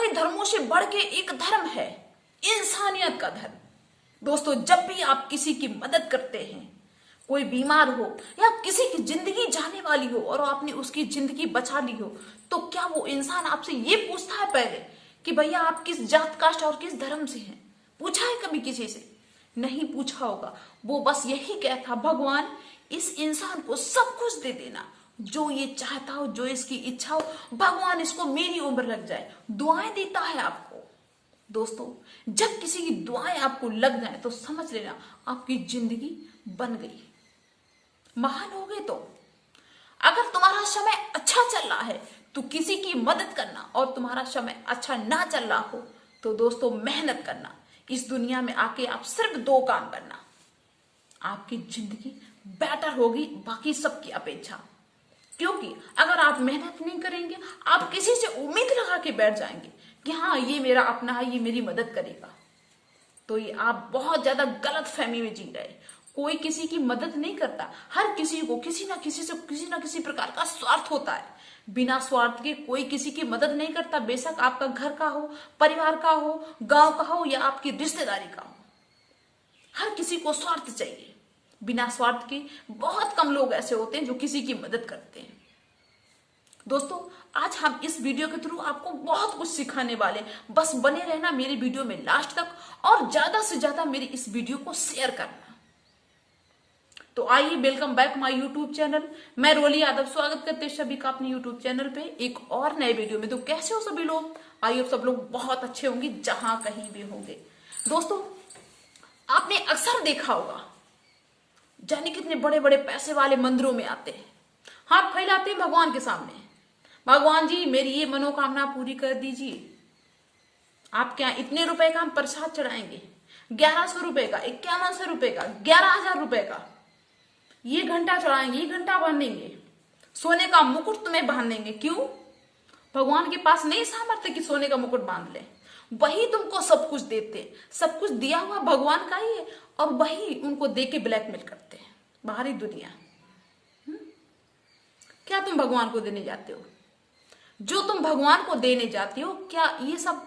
सारे धर्मों से बढ़ के एक धर्म है, इंसानियत का धर्म। दोस्तों, जब भी आप किसी की मदद करते हैं, कोई बीमार हो या किसी की जिंदगी जाने वाली हो और आपने उसकी जिंदगी बचा ली हो, तो क्या वो इंसान आपसे ये पूछता है पहले कि भैया आप किस जात कास्ट और किस धर्म से हैं? पूछा है कभी किसी से? नहीं पूछा होगा। वो बस यही कहता, भगवान इस इंसान को सब कुछ दे देना, जो ये चाहता हो, जो इसकी इच्छा हो, भगवान इसको मेरी उम्र लग जाए। दुआएं देता है आपको। दोस्तों, जब किसी की दुआएं आपको लग जाए तो समझ लेना आपकी जिंदगी बन गई, महान हो गए। तो अगर तुम्हारा समय अच्छा चल रहा है तो किसी की मदद करना, और तुम्हारा समय अच्छा ना चल रहा हो तो दोस्तों मेहनत करना। इस दुनिया में आके आप सिर्फ दो काम करना, आपकी जिंदगी बेटर होगी बाकी सबकी अपेक्षा। क्योंकि अगर आप मेहनत नहीं करेंगे, आप किसी से उम्मीद लगा के बैठ जाएंगे कि हाँ ये मेरा अपना है, ये मेरी मदद करेगा, तो ये आप बहुत ज्यादा गलत फहमी में जी रहे। कोई किसी की मदद नहीं करता। हर किसी को किसी ना किसी से किसी ना किसी प्रकार का स्वार्थ होता है। बिना स्वार्थ के कोई किसी की मदद नहीं करता, बेशक आपका घर का हो, परिवार का हो, गांव का हो या आपकी रिश्तेदारी का हो। हर किसी को स्वार्थ चाहिए। बिना स्वार्थ के बहुत कम लोग ऐसे होते हैं जो किसी की मदद करते हैं। दोस्तों, आज हम इस वीडियो के थ्रू आपको बहुत कुछ सिखाने वाले हैं। बस बने रहना मेरी वीडियो में लास्ट तक, और ज्यादा से ज्यादा मेरी इस वीडियो को शेयर करना। तो आइए, welcome back my YouTube channel. मैं रोली यादव स्वागत करते हैं सभी का अपने यूट्यूब चैनल पे एक और नए वीडियो में। तो कैसे हो सभी लोग? आइए, सब लोग बहुत अच्छे होंगे जहां कहीं भी होंगे। दोस्तों, आपने अक्सर देखा होगा, जाने कितने बड़े बड़े पैसे वाले मंदिरों में आते हैं, हाथ फैलाते हैं भगवान के सामने, भगवान जी मेरी ये मनोकामना पूरी कर दीजिए। आप क्या इतने रुपए का हम प्रसाद चढ़ाएंगे, 1100 रुपए का, 5100 रुपए का, 11,000 रुपए का, ये घंटा चढ़ाएंगे, ये घंटा बांधेंगे, सोने का मुकुट तुम्हें बांध देंगे। क्यों? भगवान के पास नहीं सामर्थ्य कि सोने का मुकुट बांध ले। वही तुमको सब कुछ देते, सब कुछ दिया हुआ भगवान का ही है, और वही उनको दे के ब्लैकमेल करते हैं बाहरी दुनिया। क्या तुम भगवान को देने जाते हो? जो तुम भगवान को देने जाते हो, क्या ये सब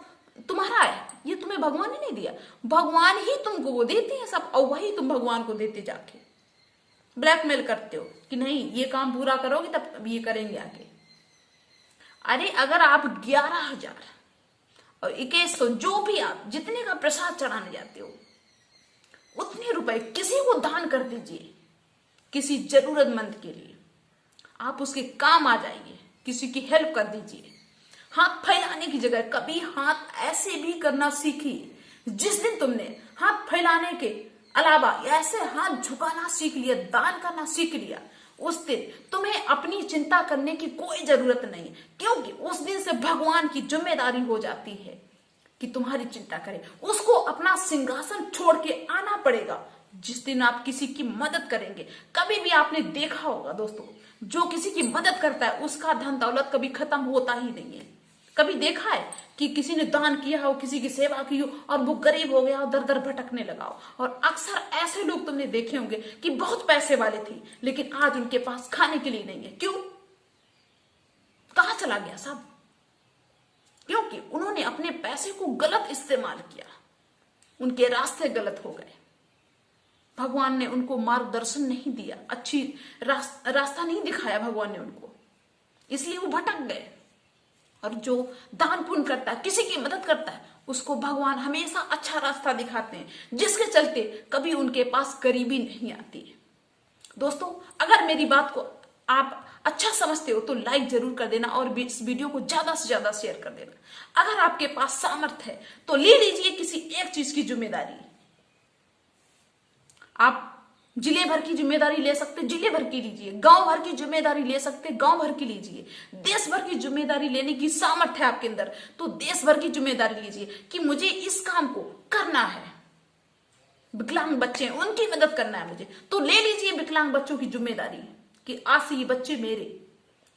तुम्हारा है? ये तुम्हें भगवान ने नहीं दिया, भगवान ही तुमको वो देते हैं सब, और वही तुम भगवान को देते जाके ब्लैकमेल करते हो कि नहीं ये काम पूरा करोगे तब ये करेंगे आगे। अरे अगर आप 11,000 और 2100 जो भी आप जितने का प्रसाद चढ़ाने जाते हो, उतने रुपए किसी को दान कर दीजिए, किसी जरूरतमंद के लिए। आप उसके काम आ जाइए, किसी की हेल्प कर दीजिए। हाथ फैलाने की जगह कभी हाथ ऐसे भी करना सीखिए। जिस दिन तुमने हाथ फैलाने के अलावा ऐसे हाथ झुकाना सीख लिया, दान करना सीख लिया, उस दिन तुम्हें अपनी चिंता करने की कोई जरूरत नहीं, क्योंकि उस दिन से भगवान की जिम्मेदारी हो जाती है कि तुम्हारी चिंता करे। उसको अपना सिंहासन छोड़ के आना पड़ेगा जिस दिन आप किसी की मदद करेंगे। कभी भी आपने देखा होगा दोस्तों, जो किसी की मदद करता है उसका धन दौलत कभी खत्म होता ही नहीं है। कभी देखा है कि किसी ने दान किया हो, किसी की सेवा की हो और वो गरीब हो गया और दर दर भटकने लगा हो? और अक्सर ऐसे लोग तुमने देखे होंगे कि बहुत पैसे वाले थे, लेकिन आज उनके पास खाने के लिए नहीं है। क्यों? कहां चला गया सब? क्योंकि उन्होंने अपने पैसे को गलत इस्तेमाल किया, उनके रास्ते गलत हो गए। भगवान ने उनको मार्गदर्शन नहीं दिया, अच्छी रास्ता नहीं दिखाया भगवान ने उनको, इसलिए वो भटक गए। और जो दान पुण्य करता है, किसी की मदद करता है, उसको भगवान हमेशा अच्छा रास्ता दिखाते हैं, जिसके चलते कभी उनके पास गरीबी नहीं आती है। दोस्तों, अगर मेरी बात को आप अच्छा समझते हो तो लाइक जरूर कर देना, और इस वीडियो को ज्यादा से ज्यादा शेयर कर देना। अगर आपके पास सामर्थ्य है तो ले लीजिए किसी एक चीज की जिम्मेदारी। आप जिले भर की जिम्मेदारी ले सकते, जिले भर की लीजिए। गांव भर की जिम्मेदारी ले सकते, गांव भर की लीजिए। देश भर की जिम्मेदारी लेने की सामर्थ्य है आपके अंदर तो देश भर की जिम्मेदारी लीजिए कि मुझे इस काम को करना है। विकलांग बच्चे उनकी मदद करना है मुझे, तो ले लीजिए विकलांग बच्चों की जिम्मेदारी कि आज से ये बच्चे मेरे,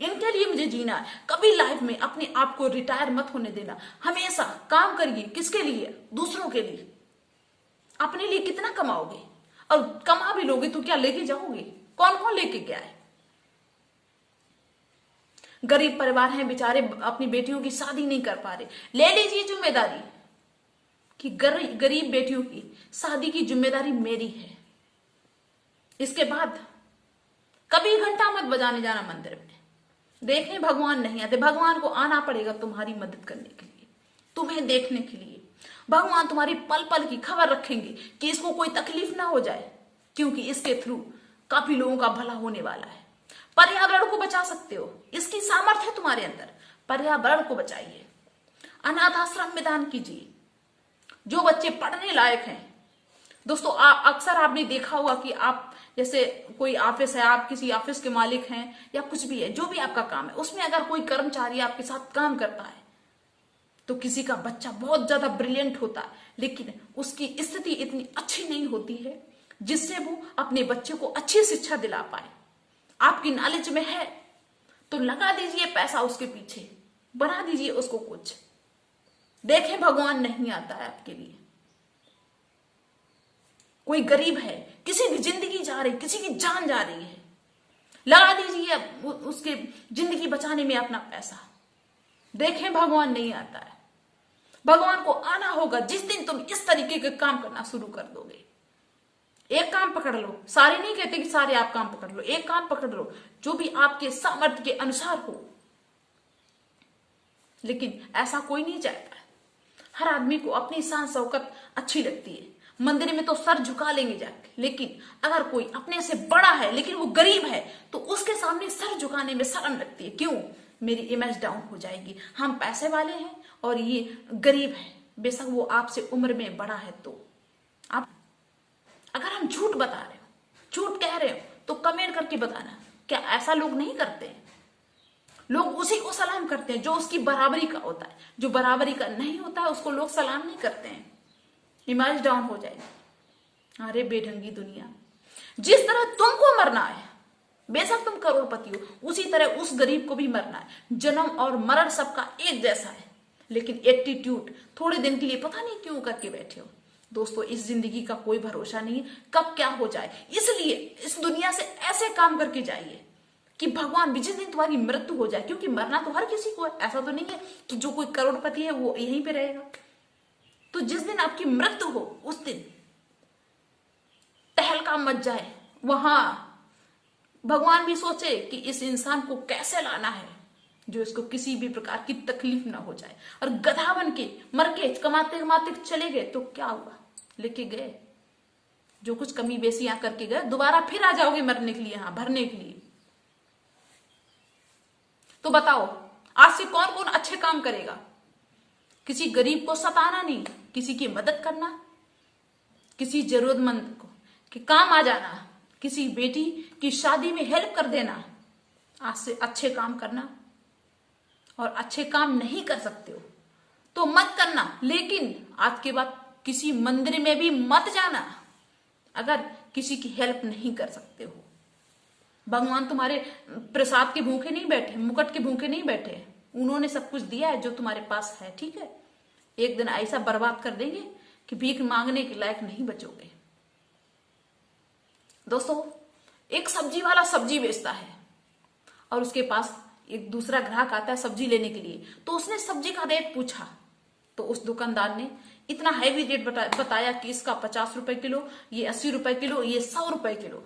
इनके लिए मुझे जीना है। कभी लाइफ में अपने आप को रिटायर मत होने देना, हमेशा काम करिए। किसके लिए? दूसरों के लिए। अपने लिए कितना कमाओगे? और कमा भी लोगे तो क्या लेके जाओगे? कौन कौन लेके गया है? गरीब परिवार हैं बेचारे, अपनी बेटियों की शादी नहीं कर पा रहे, ले लीजिए जिम्मेदारी कि गरीब बेटियों की शादी की जिम्मेदारी मेरी है। इसके बाद कभी घंटा मत बजाने जाना मंदिर में। देखें भगवान नहीं आते, भगवान को आना पड़ेगा तुम्हारी मदद करने के लिए, तुम्हें देखने के लिए। भगवान तुम्हारी पल पल की खबर रखेंगे कि इसको कोई तकलीफ ना हो जाए, क्योंकि इसके थ्रू काफी लोगों का भला होने वाला है। पर्यावरण को बचा सकते हो, इसकी सामर्थ्य है तुम्हारे अंदर। पर्यावरण को बचाइए, अनाथ आश्रम में दान कीजिए, जो बच्चे पढ़ने लायक हैं। दोस्तों अक्सर आपने देखा होगा कि आप जैसे कोई ऑफिस है, आप किसी ऑफिस के मालिक हैं या कुछ भी है, जो भी आपका काम है, उसमें अगर कोई कर्मचारी आपके साथ काम करता है तो किसी का बच्चा बहुत ज्यादा ब्रिलियंट होता है, लेकिन उसकी स्थिति इतनी अच्छी नहीं होती है जिससे वो अपने बच्चे को अच्छी शिक्षा दिला पाए। आपकी नॉलेज में है तो लगा दीजिए पैसा उसके पीछे, बना दीजिए उसको कुछ। देखें भगवान नहीं आता है आपके लिए। कोई गरीब है, किसी की जिंदगी जा रही, किसी की जान जा रही है, लगा दीजिए उसके जिंदगी बचाने में अपना पैसा। देखें भगवान नहीं आता है। भगवान को आना होगा जिस दिन तुम इस तरीके के काम करना शुरू कर दोगे। एक काम पकड़ लो, सारे नहीं कहते कि सारे आप काम पकड़ लो, एक काम पकड़ लो जो भी आपके सामर्थ्य के अनुसार हो। लेकिन ऐसा कोई नहीं चाहता है। हर आदमी को अपनी शान शौकत अच्छी लगती है, मंदिर में तो सर झुका लेंगे जाके, लेकिन अगर कोई अपने से बड़ा है लेकिन वो गरीब है तो उसके सामने सर झुकाने में शर्म लगती है। क्यों? मेरी इमेज डाउन हो जाएगी। हम पैसे वाले हैं और ये गरीब है, बेशक वो आपसे उम्र में बड़ा है। तो आप अगर हम झूठ बता रहे हो, झूठ कह रहे हो, तो कमेंट करके बताना। क्या ऐसा लोग नहीं करते हैं? लोग उसी को सलाम करते हैं जो उसकी बराबरी का होता है, जो बराबरी का नहीं होता है उसको लोग सलाम नहीं करते हैं। इमेज डाउन हो जाएगी। अरे बेढंगी दुनिया, जिस तरह तुमको मरना है, बेशक तुम करोड़पति हो, उसी तरह उस गरीब को भी मरना है। जन्म और मरण सबका एक जैसा है, लेकिन एटीट्यूड थोड़े दिन के लिए पता नहीं क्यों करके बैठे हो। दोस्तों इस जिंदगी का कोई भरोसा नहीं, कब क्या हो जाए, इसलिए इस दुनिया से ऐसे काम करके जाइए कि भगवान भी जिस दिन तुम्हारी मृत्यु हो जाए, क्योंकि मरना तो हर किसी को है। ऐसा तो नहीं है कि जो कोई करोड़पति है वो यहीं पे रहेगा। तो जिस दिन आपकी मृत्यु हो उस दिन टहलका मच जाए, वहां भगवान भी सोचे कि इस इंसान को कैसे लाना है जो इसको किसी भी प्रकार की तकलीफ ना हो जाए। और गधा बन के मर के कमाते कमाते चले गए तो क्या हुआ? लेके गए जो कुछ कमी बेसी यहां करके गए, दोबारा फिर आ जाओगे मरने के लिए, यहां भरने के लिए। तो बताओ आज से कौन कौन अच्छे काम करेगा? किसी गरीब को सताना नहीं, किसी की मदद करना, किसी जरूरतमंद को कि काम आ जाना, किसी बेटी की शादी में हेल्प कर देना। आज से अच्छे काम करना। और अच्छे काम नहीं कर सकते हो तो मत करना, लेकिन आज के बाद किसी मंदिर में भी मत जाना अगर किसी की हेल्प नहीं कर सकते हो। भगवान तुम्हारे प्रसाद के भूखे नहीं बैठे, मुकुट के भूखे नहीं बैठे। उन्होंने सब कुछ दिया है जो तुम्हारे पास है, ठीक है। एक दिन ऐसा बर्बाद कर देंगे कि भीख मांगने के लायक नहीं बचोगे। दोस्तों एक सब्जी वाला सब्जी बेचता है और उसके पास एक दूसरा ग्राहक आता है सब्जी लेने के लिए, तो उसने सब्जी का रेट पूछा तो उस दुकानदार ने इतना हैवी रेट बताया कि इसका 50 रुपए किलो, ये 80 रुपए किलो, ये 100 रुपए किलो।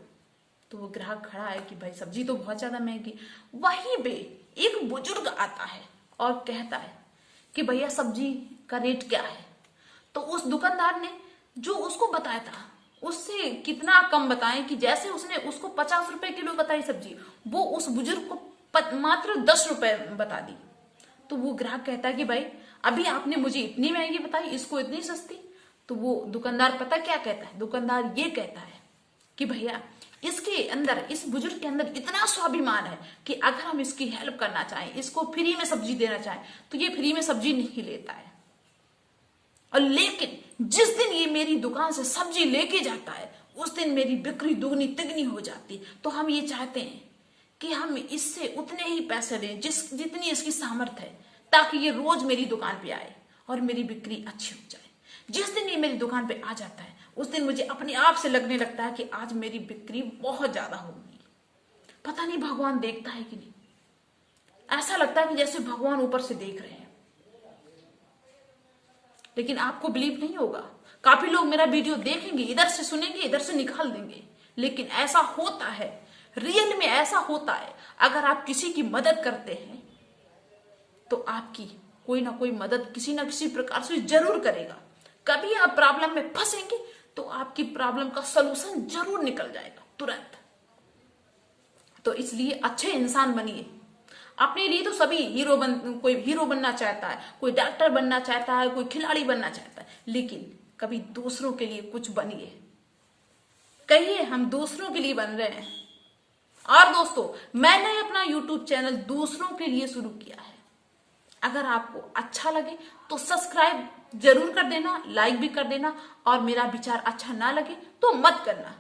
तो वो ग्राहक खड़ा है कि भाई सब्जी तो बहुत ज्यादा महंगी। वहीं पे एक बुजुर्ग आता है और कहता है कि भैया सब्जी का रेट क्या है। तो उस दुकानदार ने जो उसको बताया था उससे कितना कम बताएं कि जैसे उसने उसको 50 रुपए किलो बताई सब्जी, वो उस बुजुर्ग को मात्र 10 रुपए बता दी। तो वो ग्राहक कहता है कि भाई अभी आपने मुझे इतनी महंगी बताई, इसको इतनी सस्ती। तो वो दुकानदार पता क्या कहता है? दुकानदार ये कहता है कि भैया इसके अंदर, इस बुजुर्ग के अंदर इतना स्वाभिमान है कि अगर हम इसकी हेल्प करना चाहें, इसको फ्री में सब्जी देना चाहें तो ये फ्री में सब्जी नहीं लेता है। और लेकिन जिस दिन ये मेरी दुकान से सब्जी लेके जाता है उस दिन मेरी बिक्री दुगनी तिगनी हो जाती। तो हम ये चाहते हैं कि हम इससे उतने ही पैसे लें जितनी इसकी सामर्थ्य है, ताकि ये रोज मेरी दुकान पे आए और मेरी बिक्री अच्छी हो जाए। जिस दिन ये मेरी दुकान पे आ जाता है उस दिन मुझे अपने आप से लगने लगता है कि आज मेरी बिक्री बहुत ज्यादा होगी। पता नहीं भगवान देखता है कि नहीं। ऐसा लगता है कि जैसे भगवान ऊपर से देख रहे हैं। लेकिन आपको बिलीव नहीं होगा, काफी लोग मेरा वीडियो देखेंगे, इधर से सुनेंगे, इधर से निकाल देंगे, लेकिन ऐसा होता है, रियल में ऐसा होता है। अगर आप किसी की मदद करते हैं तो आपकी कोई ना कोई मदद किसी ना किसी प्रकार से जरूर करेगा। कभी आप प्रॉब्लम में फंसेंगे तो आपकी प्रॉब्लम का सलूशन जरूर निकल जाएगा तुरंत। तो इसलिए अच्छे इंसान बनिए। अपने लिए तो सभी कोई हीरो बनना चाहता है, कोई डॉक्टर बनना चाहता है, कोई खिलाड़ी बनना चाहता है, लेकिन कभी दूसरों के लिए कुछ बनिए। कहिए हम दूसरों के लिए बन रहे हैं। और दोस्तों, मैंने अपना YouTube चैनल दूसरों के लिए शुरू किया है। अगर आपको अच्छा लगे तो सब्सक्राइब जरूर कर देना, लाइक भी कर देना, और मेरा विचार अच्छा ना लगे तो मत करना।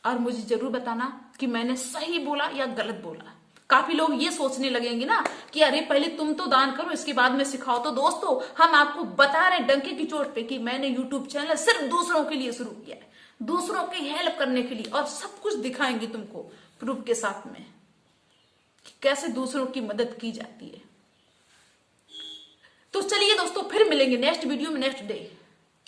और मुझे जरूर बताना कि मैंने सही बोला या गलत बोला। काफी लोग ये सोचने लगेंगे ना कि अरे पहले तुम तो दान करो, इसके बाद में सिखाओ। तो दोस्तों, हम आपको बता रहे डंके की चोट पे कि मैंने YouTube चैनल सिर्फ दूसरों के लिए शुरू किया है, दूसरों की हेल्प करने के लिए, और सब कुछ दिखाएंगे तुमको प्रूफ के साथ में कि कैसे दूसरों की मदद की जाती है। तो चलिए दोस्तों, फिर मिलेंगे नेक्स्ट वीडियो में नेक्स्ट डे।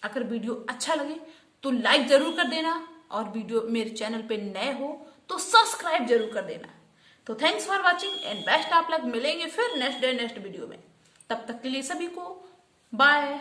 अगर वीडियो अच्छा लगे तो लाइक जरूर कर देना, और वीडियो मेरे चैनल पे नए हो तो सब्सक्राइब जरूर कर देना। तो thanks for watching and best of luck. मिलेंगे फिर नेक्स्ट डे नेक्स्ट वीडियो में। तब तक के लिए सभी को बाय।